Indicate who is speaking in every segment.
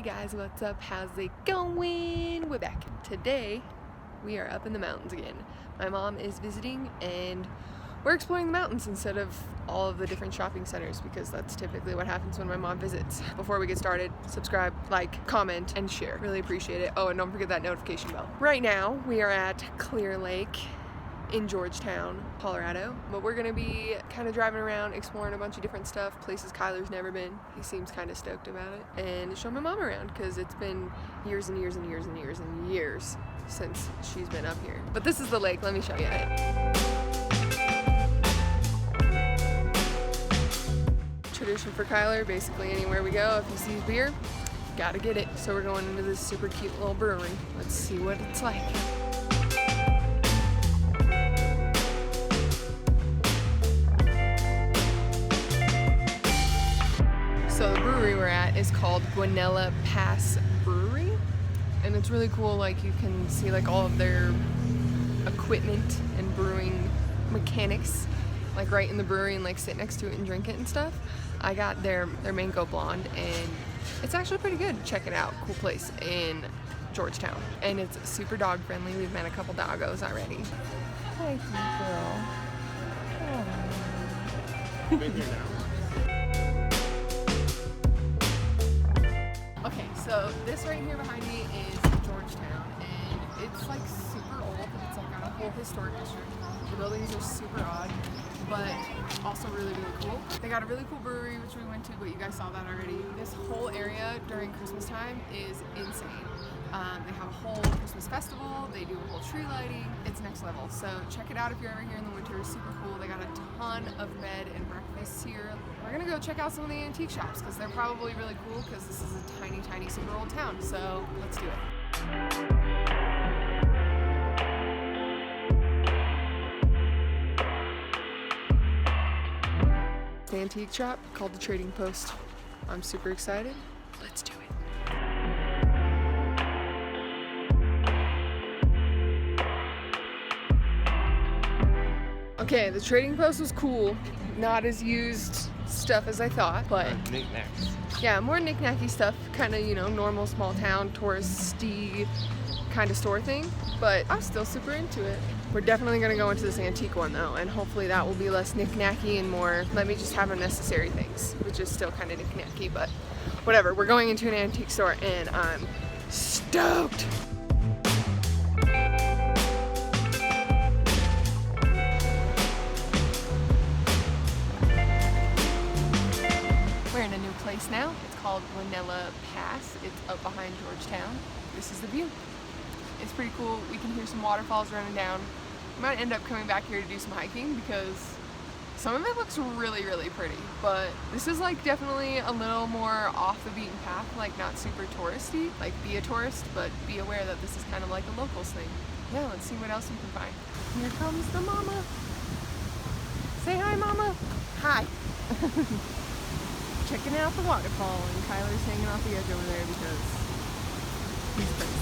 Speaker 1: guys, what's up? How's it going? We're back. Today we are up in the mountains again. My mom is visiting and we're exploring the mountains instead of all of the different shopping centers because that's typically what happens when my mom visits. Before we get started, subscribe, like, comment, and share. Really appreciate it. Oh, and don't forget that notification bell. Right now we are at Clear Lake in Georgetown, Colorado, but we're gonna be kind of driving around, exploring a bunch of different stuff, places Kyler's never been. He seems kind of stoked about it, and show my mom around because it's been years and years and years and years and years since she's been up here. But this is the lake. Let me show you it. Tradition for Kyler, basically anywhere we go, if he sees beer, gotta get it. So we're going into this super cute little brewery. Let's see what it's like. So the brewery we're at is called Loveland Pass Brewery, and it's really cool. Like, you can see like all of their equipment and brewing mechanics like right in the brewery and like sit next to it and drink it and stuff. I got their mango blonde and it's actually pretty good. Check it out. Cool place in Georgetown, and it's super dog friendly. We've met a couple doggos already. Hi, girl.
Speaker 2: Been here now.
Speaker 1: Okay, so this right here behind me is Georgetown, and it's like super old. It's like got a whole historic district. The buildings are super odd, but also really, really cool. They got a really cool brewery, which we went to, but you guys saw that already. This whole area during Christmas time is insane. They have a whole Christmas festival. They do a whole tree lighting. It's next level. So check it out if you're ever here in the winter. It's super cool. They got a ton of bed and breakfasts here. We're gonna go check out some of the antique shops because they're probably really cool because this is a tiny, tiny, super old town. So let's do it. The antique shop called the Trading Post. I'm super excited. Let's do it. Okay, the Trading Post was cool. Not as used stuff as I thought, but
Speaker 2: Knickknacks.
Speaker 1: yeah, more knick-knacky stuff. Kind of, you know, normal small town touristy kind of store thing, but I'm still super into it. We're definitely gonna go into this antique one though, and hopefully that will be less knick-knacky and more let me just have unnecessary things, which is still kind of knick-knacky, but whatever. We're going into an antique store and I'm stoked. We're in a new place now. It's called Loveland Pass. It's up behind Georgetown. This is the view. It's pretty cool. We can hear some waterfalls running down. We might end up coming back here to do some hiking because some of it looks really, really pretty. But this is like definitely a little more off the beaten path, like not super touristy. Like, be a tourist, but be aware that this is kind of like a locals thing. Yeah, let's see what else we can find. Here comes the mama. Say hi, mama. Hi. Checking out the waterfall, and Kyler's hanging off the edge over there because he's crazy.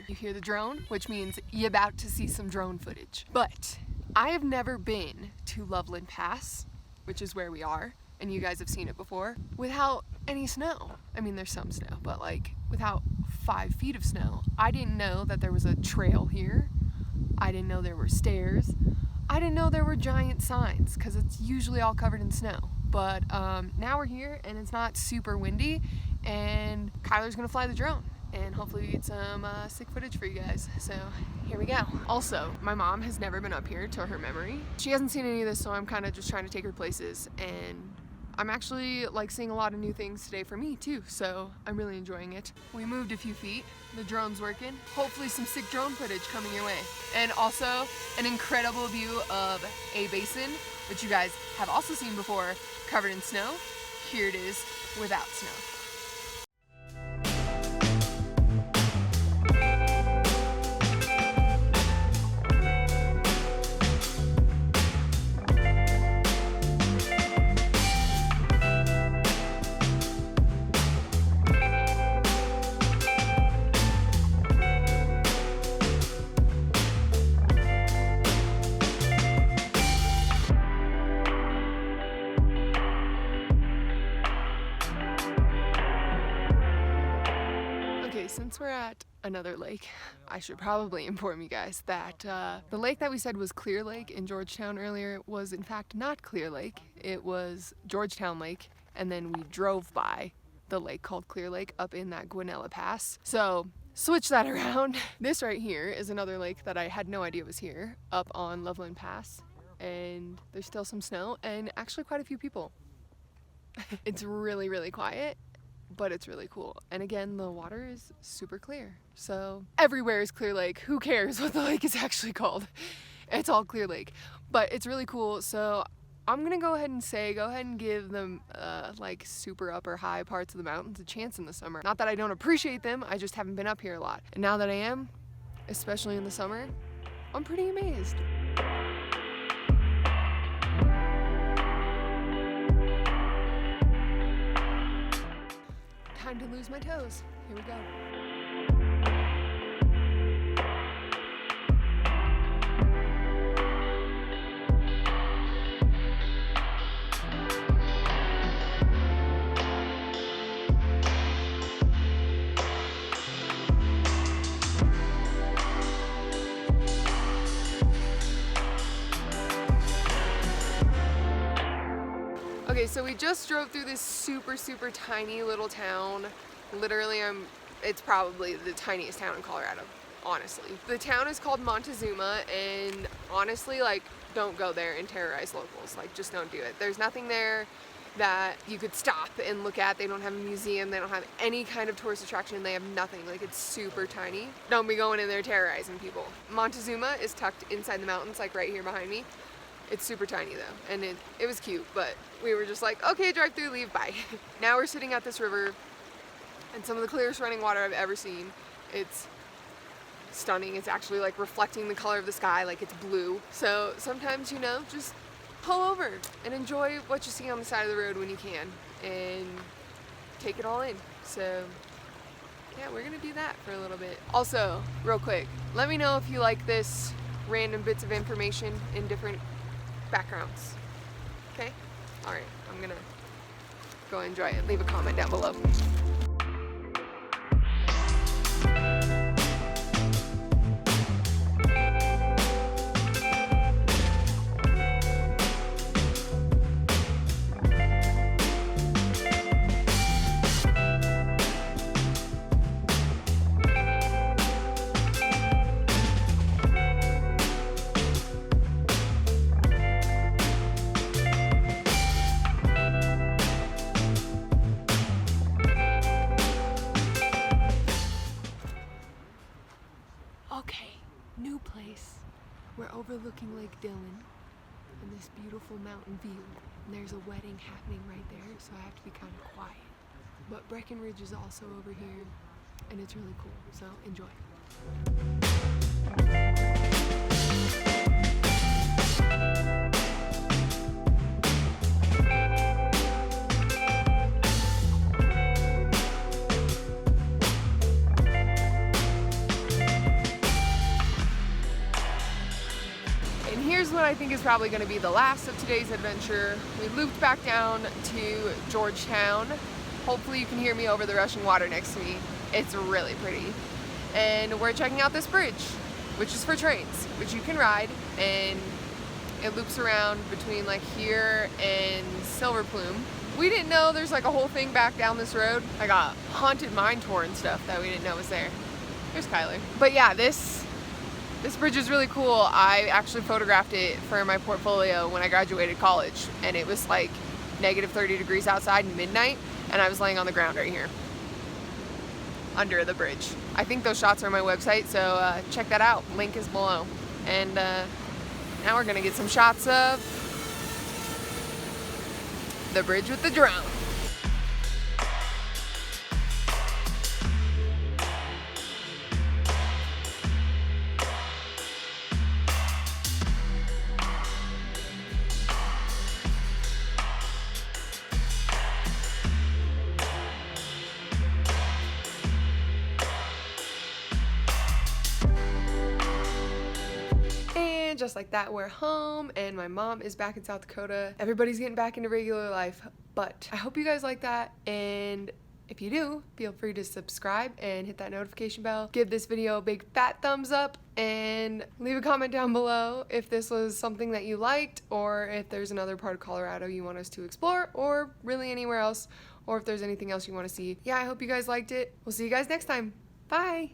Speaker 1: You hear the drone, which means you're about to see some drone footage. But I have never been to Loveland Pass, which is where we are, and you guys have seen it before, without any snow. I mean, there's some snow, but like without 5 feet of snow. I didn't know that there was a trail here. I didn't know there were stairs. I didn't know there were giant signs because it's usually all covered in snow. But now we're here and it's not super windy, and Kyler's gonna fly the drone. And hopefully we get some sick footage for you guys. So here we go. Also, my mom has never been up here to her memory. She hasn't seen any of this, so I'm kind of just trying to take her places. And I'm actually like seeing a lot of new things today for me too, so I'm really enjoying it. We moved a few feet, the drone's working. Hopefully some sick drone footage coming your way. And also an incredible view of a basin, which you guys have also seen before, covered in snow. Here it is without snow. since we're at another lake, I should probably inform you guys that the lake that we said was Clear Lake in Georgetown earlier was in fact not Clear Lake. It was Georgetown Lake, and then we drove by the lake called Clear Lake up in that Loveland Pass. So switch that around. This right here is another lake that I had no idea was here, up on Loveland Pass, and there's still some snow and actually quite a few people. It's really, really quiet, but it's really cool. And again, the water is super clear. So everywhere is Clear Lake. Who cares what the lake is actually called? It's all Clear Lake. But it's really cool. So I'm gonna go ahead and give them like super upper high parts of the mountains a chance in the summer. Not that I don't appreciate them, I just haven't been up here a lot. And now that I am, especially in the summer, I'm pretty amazed. Time to lose my toes. Here we go. Okay, so we just drove through this super tiny little town. Literally, it's probably the tiniest town in Colorado, honestly. The town is called Montezuma, and honestly, like, don't go there and terrorize locals. Like, just don't do it. There's nothing there that you could stop and look at. They don't have a museum. They don't have any kind of tourist attraction. They have nothing. Like, it's super tiny. Don't be going in there terrorizing people. Montezuma is tucked inside the mountains, like right here behind me. It's super tiny though, and it was cute, but we were just like, okay, drive through, leave, bye. Now we're sitting at this river, and some of the clearest running water I've ever seen. It's stunning. It's actually like reflecting the color of the sky, like it's blue. So sometimes, you know, just pull over and enjoy what you see on the side of the road when you can, and take it all in. So yeah, we're gonna do that for a little bit. Also, real quick, let me know if you like this random bits of information in different backgrounds. Okay? Alright, I'm gonna go enjoy it. Leave a comment down below. Okay, new place. We're overlooking Lake Dillon and this beautiful mountain view. And there's a wedding happening right there, so I have to be kind of quiet. But Breckenridge is also over here, and it's really cool, so enjoy. Here's what I think is probably going to be the last of today's adventure. We looped back down to Georgetown. Hopefully you can hear me over the rushing water next to me. It's really pretty. And we're checking out this bridge, which is for trains, which you can ride, and it loops around between like here and Silver Plume. We didn't know there's like a whole thing back down this road, like a haunted mine tour and stuff that we didn't know was there. There's Kyler. But yeah, this bridge is really cool. I actually photographed it for my portfolio when I graduated college, and it was like negative 30 degrees outside and midnight, and I was laying on the ground right here under the bridge. I think those shots are on my website, so check that out. Link is below. And now we're gonna get some shots of the bridge with the drone. Just like that, we're home, and my mom is back in South Dakota. Everybody's getting back into regular life, but I hope you guys like that, and If you do, feel free to subscribe and hit that notification bell. Give this video a big fat thumbs up and leave a comment down below if this was something that you liked, or if there's another part of Colorado you want us to explore, or really anywhere else, or if there's anything else you want to see. Yeah, I hope you guys liked it. We'll see you guys next time. Bye!